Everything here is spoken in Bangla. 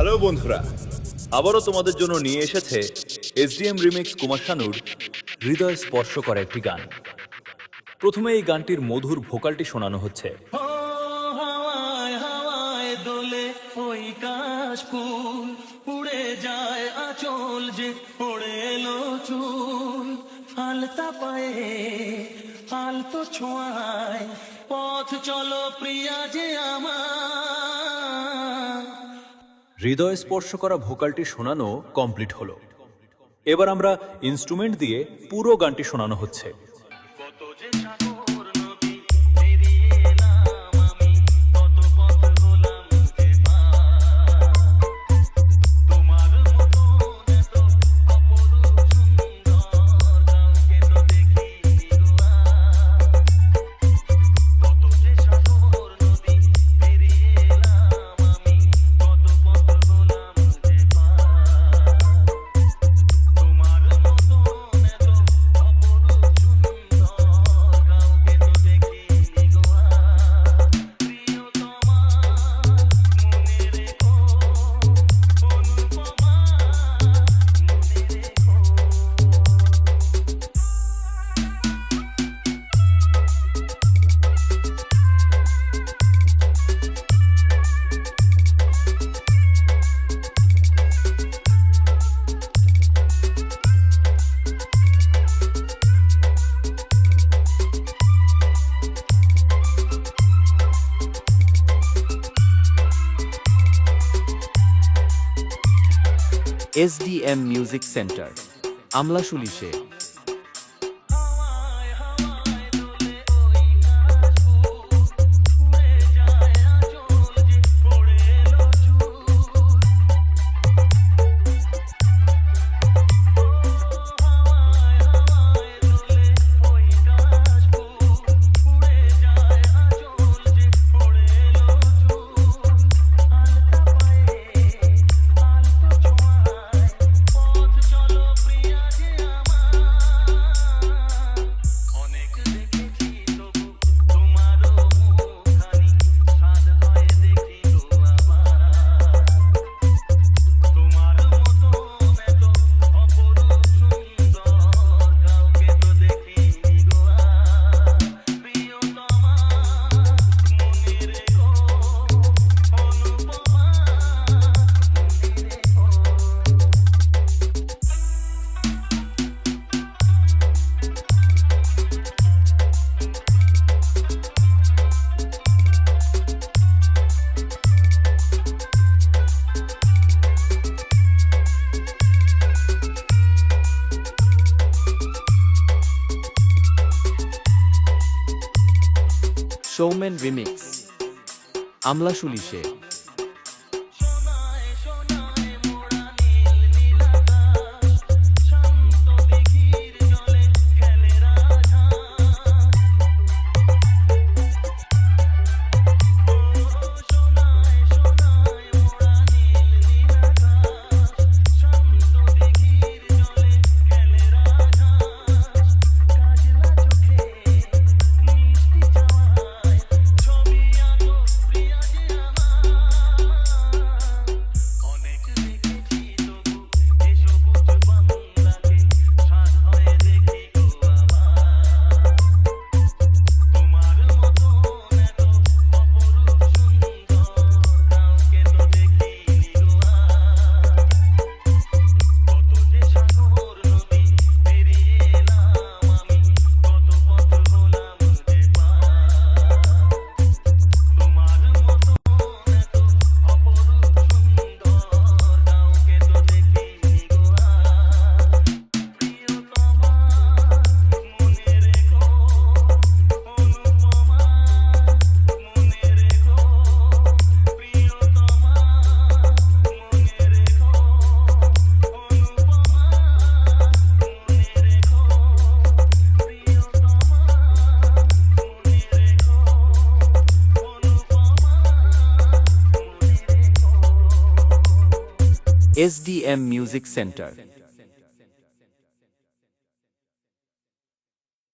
হ্যালো বন্ধুরা, আবারও তোমাদের জন্য নিয়ে এসেছে এসডিএম রিমিক্স কুমার শানুর হৃদয় স্পর্শ করা একটি গান। প্রথমে এই গানটির মধুর ভোকালটি শোনানো হচ্ছে। হাওয়ায় হাওয়ায় দোলে ওই কাশফুল, উড়ে যায় আঁচল যে পড়ে এলো চুল, আলতা পায়ে আলতো ছোঁয়ায় পথ চলো প্রিয়া যে আমার। হৃদয় স্পর্শ করা ভোকালটি শোনানো কমপ্লিট হলো। এবার আমরা ইনস্ট্রুমেন্ট দিয়ে পুরো গানটি শোনানো হচ্ছে। কত যে সাগর নদী পেরিয়ে এলাম আমি, কত পথ হলাম যে পার। তোমার মতন এত অপরূপ সুন্দর কাউকে তো দেখিনি গো আর। কত যে সাগর নদী পেরিয়ে এলাম আমি, কত পথ হলাম যে পার। তোমার মতন এত অপরূপ সুন্দর কাউকে তো দেখিনি গো আর। প্রিয়তমা মনে রেখো, অনুপমা মনে রেখো। এসডিএম মিউজিক সেন্টার, আমলাশুলিশে। হাওয়ায় হাওয়ায় দোলে ওই কাশফুল, উড়ে যায় আঁচল যে পড়ে এলো চুল। হাওয়ায় হাওয়ায় দোলে ওই কাশফুল, উড়ে যায় আঁচল যে পড়ে এলো চুল, আলতা পায়ে আলতো ছোঁয়ায় পথ চলো প্রিয়া যে আমার। অনেক দেখেছি তবু তোমারও মুখখানি, স্বাদ হয় দেখি গো আমার। তোমার মতন এত অপরূপ সুন্দর কাউকে তো দেখিনি গো আর। প্রিয়তমা মনে রেখো, অনুপমা মনে রেখো। সৌমেন রিমিক্স, আমলাশুলিশে। সোনায় সোনায় মোড়া নীল নীল আকাশ, শান্ত দিঘির জলে খেলে রাজহাঁস। ও সোনায় সোনায় মোড়া নীল নীল আকাশ, শান্ত দিঘির জলে খেলে রাজহাঁস। কাজলা চোখে মিষ্টি চাওয়ায় ছবি আঁকো প্রিয়া যে আমার। অনেক দেখেছি তবু এ সবুজ বাংলাকে, স্বাদ হয় দেখি গো আবার। তোমার মতন এত অপরূপ সুন্দর কাউকে তো দেখিনি গো আর। কত যে সাগর নদী পেরিয়ে এলাম আমি, কত পথ হলাম যে পার। তোমার মতন এত অপরূপ সুন্দর কাউকে তো দেখিনি গো আর। প্রিয়তমা মনে রেখো, অনুপমা মনে রেখো। প্রিয়তমা মনে রেখো, অনুপমা মনে রেখো। প্রিয়তমা মনে রেখো, অনুপমা মনে রেখো। SDM music centre.